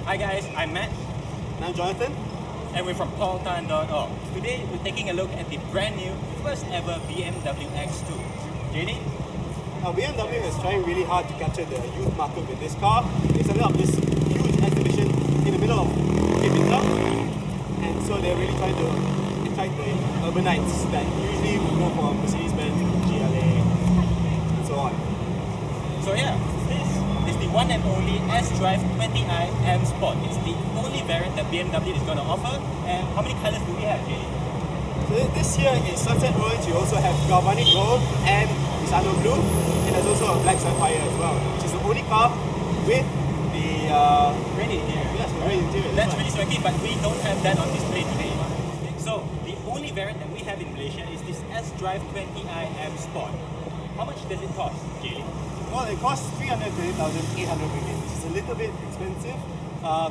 Hi guys, I'm Matt. And I'm Jonathan. And we're from paultan.org. Today we're taking a look at the brand new, first ever BMW X2. JD? Now BMW is trying really hard to capture the youth market with this car. They set up this huge exhibition in the middle of Bukit Bintang. And so they're really trying to attract the urbanites that usually would go for Mercedes-Benz, GLA, and so on. So yeah, this is the one and only S-Drive 20i M Sport. It's the only variant that BMW is going to offer. And how many colors do we have, JD? So this here is Sunset Orange. You also have Galvanic Gold and Misano Blue. And there's also a Black Sapphire as well, which is the only car with the red interior. Yes, the red interior. That's pretty swanky, but we don't have that on display today. So the only variant that we have in Malaysia is this S-Drive 20i M Sport. How much does it cost, JD? Well, it costs 330,800 ringgit, which is a little bit expensive,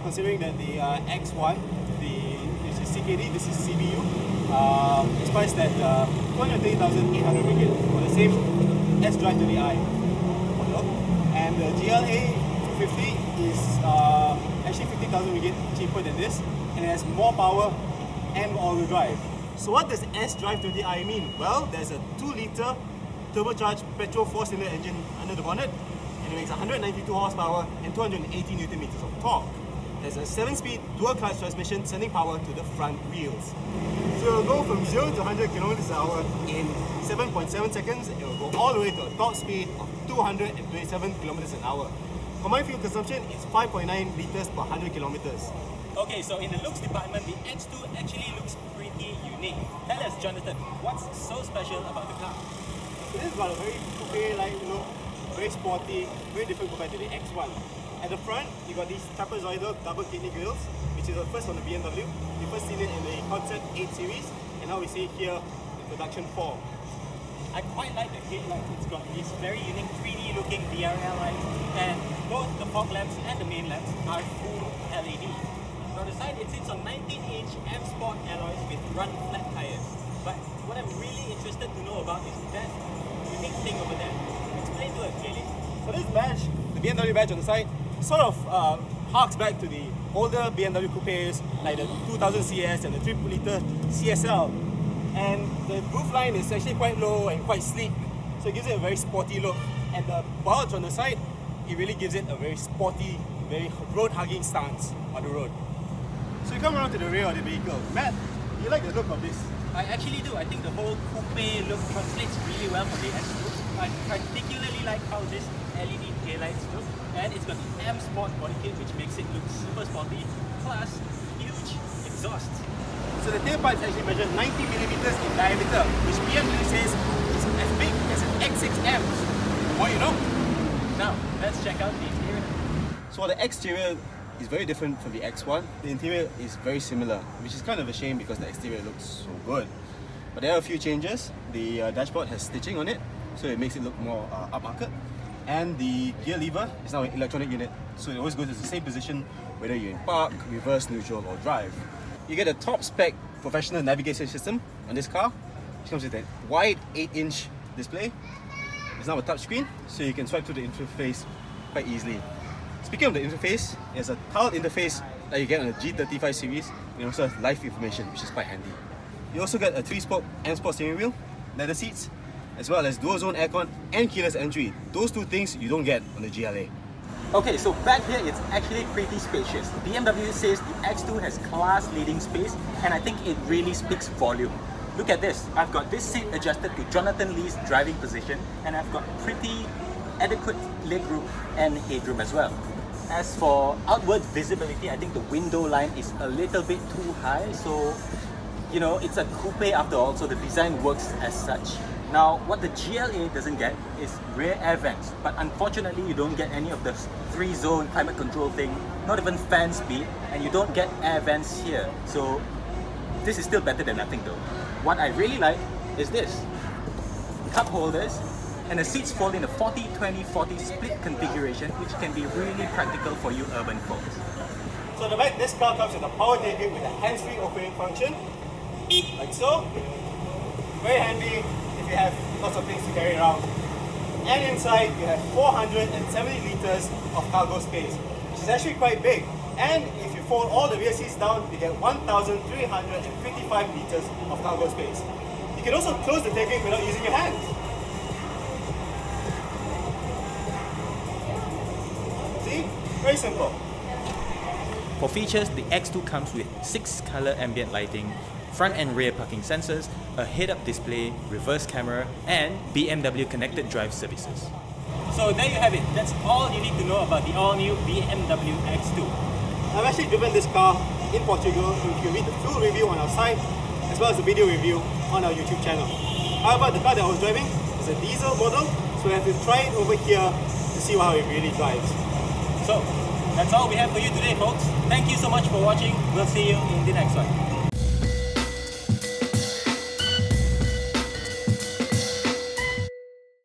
considering that the X1, this is CKD, this is CBU, is priced at 230,800 ringgit for the same S-Drive 20i model, and the GLA 250 is actually 50,000 ringgit cheaper than this, and it has more power and all-wheel drive. So what does S-Drive 20i mean? Well, there's a 2-litre turbocharged petrol 4-cylinder engine under the bonnet, and it makes 192 horsepower and 280 Newton meters of torque. There's a 7-speed dual-clutch transmission sending power to the front wheels. So it will go from 0 to 100 km/h in 7.7 seconds. It will go all the way to a top speed of 227 km/h. Combined fuel consumption is 5.9 litres per 100 kilometers. Okay, so in the looks department, the X2 actually looks pretty unique. Tell us, Jonathan, what's so special about the car? So this is got a very coupe-like look, very sporty, very different compared to the X1. At the front, you got these trapezoidal double kidney grills, which is the first on the BMW. We first seen it in the Concept 8 series, and now we see it here in production 4. I quite like the headlights. It's got these very unique 3D looking DRL lights, and both the fog lamps and the main lamps are full LED. On the side, it sits on 19-inch M Sport alloys with run flat tires. But what I'm really interested to know about is that unique thing over there. Explain to us, JD. So this badge, the BMW badge on the side, sort of harks back to the older BMW coupes like the 2000 CS and the 3-litre CSL. And the roofline is actually quite low and quite sleek, so it gives it a very sporty look. And the bulge on the side, it really gives it a very sporty, very road-hugging stance on the road. So you come around to the rear of the vehicle. Matt, you like the look of this? I actually do. I think the whole coupe look translates really well for the X2. I particularly like how this LED taillights look, and it's got the M Sport body kit, which makes it look super sporty, plus huge exhaust. So the tailpipes actually measure 90 millimeters in diameter, which BMW says is as big as an X6M. What you know? Now, let's check out the interior. So the exterior is very different from the X1. The interior is very similar, which is kind of a shame because the exterior looks so good. But there are a few changes. The dashboard has stitching on it, so it makes it look more upmarket. And the gear lever is now an electronic unit, so it always goes to the same position whether you're in park, reverse, neutral or drive. You get a top spec professional navigation system on this car, which comes with a wide 8-inch display. It's now a touchscreen, so you can swipe through the interface quite easily. Speaking of the interface, there's a tiled interface that you get on the G35 series, and it also has live information, which is quite handy. You also get a 3-spoke M Sport steering wheel, leather seats, as well as dual zone aircon and keyless entry. Those two things you don't get on the GLA. Okay, so back here it's actually pretty spacious. BMW says the X2 has class-leading space, and I think it really speaks volume. Look at this. I've got this seat adjusted to Jonathan Lee's driving position, and I've got pretty adequate legroom and headroom as well. As for outward visibility, I think the window line is a little bit too high, so you know, it's a coupe after all, so the design works as such. Now, what the GLA doesn't get is rear air vents, but unfortunately you don't get any of the 3-zone climate control thing, not even fan speed, and you don't get air vents here. So this is still better than nothing though. What I really like is this. Cup holders, and the seats fold in a 40-20-40 split configuration, which can be really practical for you urban folks. So at the back, this car comes with a power tailgate with a hands-free opening function, like so. Very handy if you have lots of things to carry around. And inside, you have 470 litres of cargo space, which is actually quite big. And if you fold all the rear seats down, you get 1,355 litres of cargo space. You can also close the tailgate without using your hands. See? Very simple. For features, the X2 comes with 6-color ambient lighting, front and rear parking sensors, a head-up display, reverse camera, and BMW connected drive services. So there you have it. That's all you need to know about the all-new BMW X2. I've actually driven this car in Portugal, and you can read the full review on our site, as well as the video review on our YouTube channel. However, the car that I was driving is a diesel model, so I have to try it over here to see how it really drives. So, that's all we have for you today, folks. Thank you so much for watching. We'll see you in the next one.